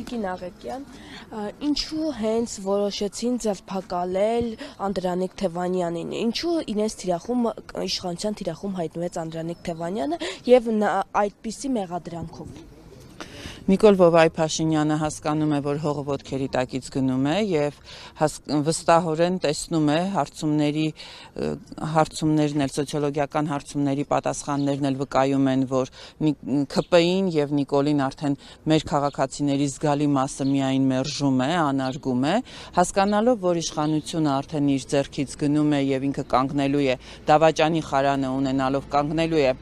Տիկին Աղեկյան, ինչու հենց որոշեցին ձերբակալել Անդրանիկ Թևանյանին, ինչու իրենց թիրախում, իշխանության թիրախում հայտնվեց Անդրանիկ Թևանյանը և այդպիսի մեղադրանքով։ Նիկոլ Վովայի Փաշինյանը հասկանում է, որ հողը ոտքերի տակից գնում է և վստահորեն տեսնում է հարցումներն էլ, սոցիոլոգիական հարցումների պատասխաններն էլ վկայում են, որ ՔՊ-ին և Նիկոլին արդեն մեր քաղաքացիների զգալի մասը միայն մերժում է, անարգում է, հասկանալով, որ իշխանությունը արդեն իր ձեռքից գնում է և ինքը կանգնելու է, դավաճանի խարանը ունենալով կանգնելու է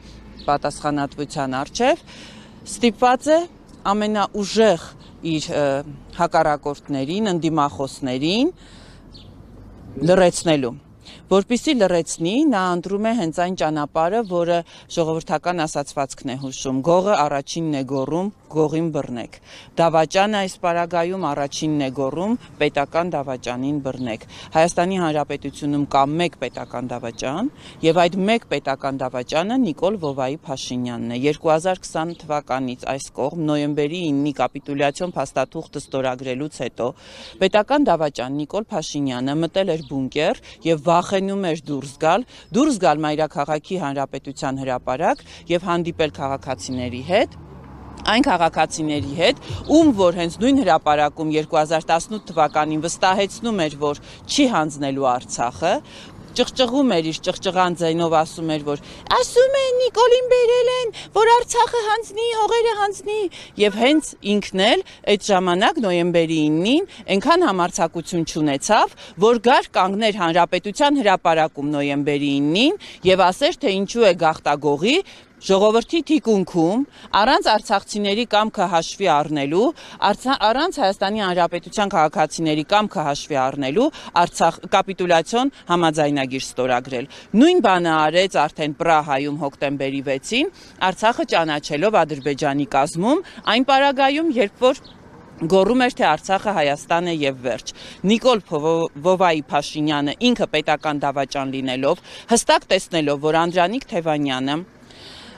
պատասխանատվության առջև, ստիպված է ամենաուժեղ իր հակառակորդներին, ընդդիմախոսներին լռեցնելու։ Որպեսզի լռեցնի, նա ընտրում է հենց այն ճանապարհը, որը ժողովրդական ասացվածքն է հուշում. գողը առաջինն է գոռում, գողին բռնեք։ Դավաճանը այս պարագայում առաջինն է գոռում, պետական դավաճանին բռնեք։ Հայաստանի Հանրապետությունում կա մեկ պետական դավաճան, եւ այդ մեկ պետական դավաճանը Նիկոլ Վովայի Փաշինյանն է։ 2020 թվականից այս կողմ նոյեմբերի 9-ի կապիտուլյացիոն փաստաթուղթը ստորագրելուց հետո պետական դավաճան Նիկոլ Փաշինյանը մտել էր բունկեր եւ վախենում էր դուրս գալ Մայրաքաղաքի Հանրապետության հրապարակ եւ հանդիպել քաղաքացիների հետ, այն քաղաքացիների հետ, ում որ հենց նույն հրապարակում 2018 թվականին վստահեցնում էր, որ չի հանձնելու Արցախը, ճղճղում էր իր ճղճղան ձայնով ասում էր, որ ասում են Նիկոլին բերել են, որ Արցախը հանձնի, հողերը հանձնի, եւ հենց ինքն էլ այդ ժամանակ նոյեմբերի 9-ին այնքան համարձակություն չունեցավ, որ գար կանգներ Հանրապետության հրապարակում նոյեմբերի 9-ին եւ ասեր, թե ինչու է գաղտագողի ժողովրդի թիկունքում, առանց արցախցիների կամքը հաշվի առնելու, առանց Հայաստանի Հանրապետության քաղաքացիների կամքը հաշվի առնելու կապիտուլյացիոն համաձայնագիր ստորագրել։ Նույն բանը արեց արդեն Պրահայում հոկտեմբերի 6-ին, Արցախը ճանաչելով Ադրբեջանի կազմում, այն պարագայում, երբ որ գոռում էր, թե Արցախը Հայաստան է եւ վերջ։ Նիկոլ Վովայի Փաշինյանը ինքը պետական դավաճան լինելով, հստակ տեսնելով, որ Անդրանիկ Թևանյանը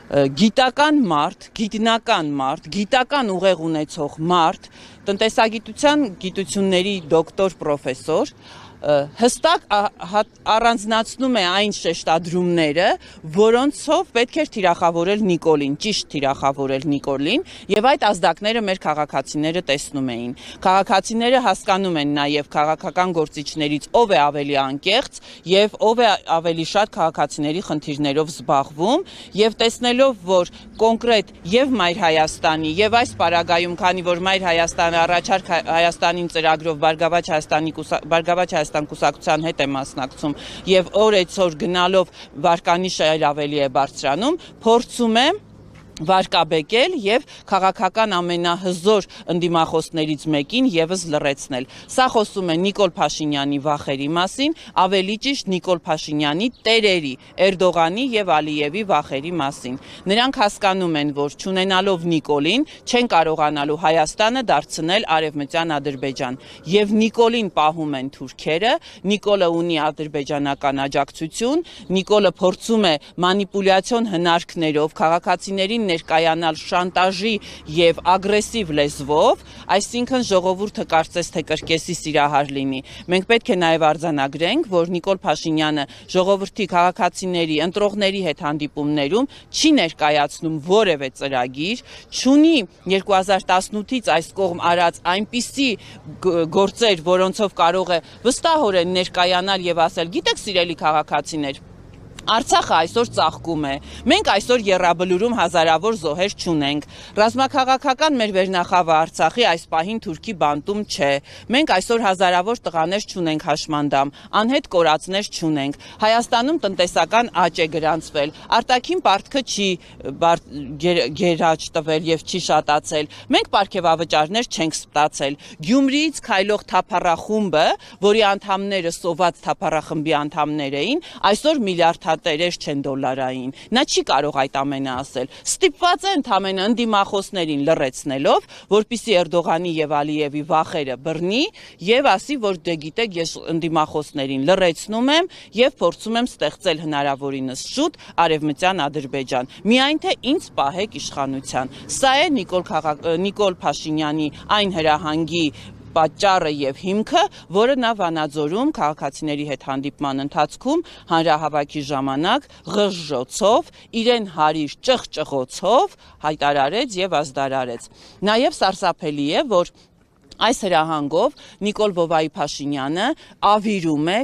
գիտական մարդ, գիտնական մարդ, գիտական ուղեղ ունեցող մարդ, տնտեսագիտության գիտությունների դոկտոր, պրոֆեսոր, հստակ առանձնացնում է այն շեշտադրումները, որոնցով պետք էր թիրախավորել Նիկոլին, ճիշտ թիրախավորել Նիկոլին, եւ այդ ազդակները մեր քաղաքացիները տեսնում էին։ Քաղաքացիները հասկանում են նաեւ քաղաքական գործիչներից ով է ավելի անկեղծ եւ ով է ավելի շատ քաղաքացիների խնդիրներով զբաղվում, եւ տեսնելով, որ կոնկրետ եւ Մայր Հայաստանի եւ այս պարագայում, քանի որ Մայր Հայաստանը առաջարկ Հայաստանին ծրագրով Բարգավաճ Հայաստան կուսակցության հետ է մասնակցում եւ օրեցօր գնալով վարկանիշը ավելի է բարձրանում, փորձում է վարկաբեկել եւ քաղաքական ամենահզոր ընդդիմախոսներից մեկին եւս լռեցնել։ Սա խոսում է Նիկոլ Փաշինյանի վախերի մասին, ավելի ճիշտ Նիկոլ Փաշինյանի տերերի Էրդողանի եւ Ալիևի վախերի մասին։ Նրանք հասկանում են, որ չունենալով Նիկոլին չեն կարողանալու Հայաստանը դարձնել արևմտյան Ադրբեջան։ Եվ Նիկոլին պահում են թուրքերը, Նիկոլը ունի ադրբեջանական աջակցություն, Նիկոլը փորձում է մանիպուլյացիոն հնարքներով քաղաքացիներին ներկայանալ շանտաժի եւ ագրեսիվ լեզվով, այսինքն ժողովուրդը կարծես թե կրկեսի սիրահար լինի։ Մենք պետք է նաեւ արձանագրենք, որ Նիկոլ Փաշինյանը ժողովրդի քաղաքացիների, ընտրողների հետ հանդիպումներում չի ներկայացնում որևէ ծրագիր, չունի 2018-ից այս կողմ արած այնպիսի գործեր, որոնցով կարող է վստահորեն ներկայանալ եւ ասել, գիտեք սիրելի քաղաքացիներ, Արցախը այսօր ծաղկում է, մենք այսօր եռաբլուրում հազարավոր զոհեր չունենք, ռազմաքաղաքական մեր վերնախավը Արցախի այս պահին Թուրքի բանտում չէ, մենք այսօր հազարավոր տղաներ չունենք հաշմանդամ, անհետ կորածներ չունենք, Հայաստանում տնտեսական աճ է գրանցվել, արտաքին պարտքը չի գերաճ տվել եւ չի շատացել, մենք պարգևավճարներ չենք ստացել, Գյումրիից քայլող թափառախումբը, որի անդամները սոված թափառախմբի անդամներ էին, այսօր միլիարդա տերեր չեն դոլարային։ Նա չի կարող այդ ամենը ասել։ Ստիպված է ընդամենը ընդդիմախոսներին լռեցնելով, որպեսզի Էրդողանի եւ Ալիևի վախերը բռնի եւ ասի, որ դե գիտեք, ես ընդդիմախոսներին լռեցնում եմ եւ փորձում եմ ստեղծել հնարավորինս շուտ Արևմտյան Ադրբեջան։ Միայն թե ինձ պահեք իշխանության։ Սա է Նիկոլ Փաշինյանի այն հրահանգի պատճառը եւ հիմքը, որը նա Վանաձորում քաղաքացիների հետ հանդիպման ընթացքում հանրահավաքի ժամանակ ղժժոցով, իրեն հարիր ճղճղոցով հայտարարեց եւ ազդարարեց։ Նաեւ սարսափելի է, որ այս հրահանգով Նիկոլ Վովայի Փաշինյանը ավիրում է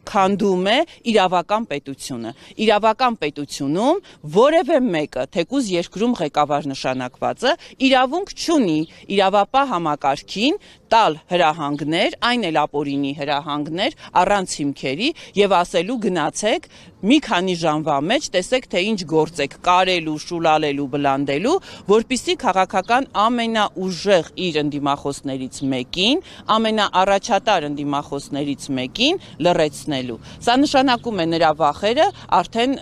քանդում է իրավական պետությունը։ Իրավական պետությունում որևէ մեկը, թեկուզ երկրում ղեկավար նշանակվածը, իրավունք չունի իրավապահ համակարգին տալ հրահանգներ, այն էլ ապօրինի հրահանգներ, առանց հիմքերի եւ ասելու գնացեք մի քանի ժամվա մեջ տեսեք թե ինչ գործեք կարելու, շուլալելու, բլանդելու, որպիսի քաղաքական ամենաուժեղ իր ընդդիմախոսներից մեկին, ամենաառաջատար ընդդիմախոսներից մեկին լռեցնելու։ Սա նշանակում է նրա վախերը արդեն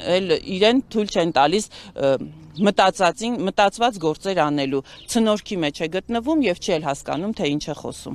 իրեն թույլ չեն տալիս մտածված գործեր անելու, ցնորքի մեջ է գտնվում եւ չի էլ հասկանում թե ինչ է խոսում։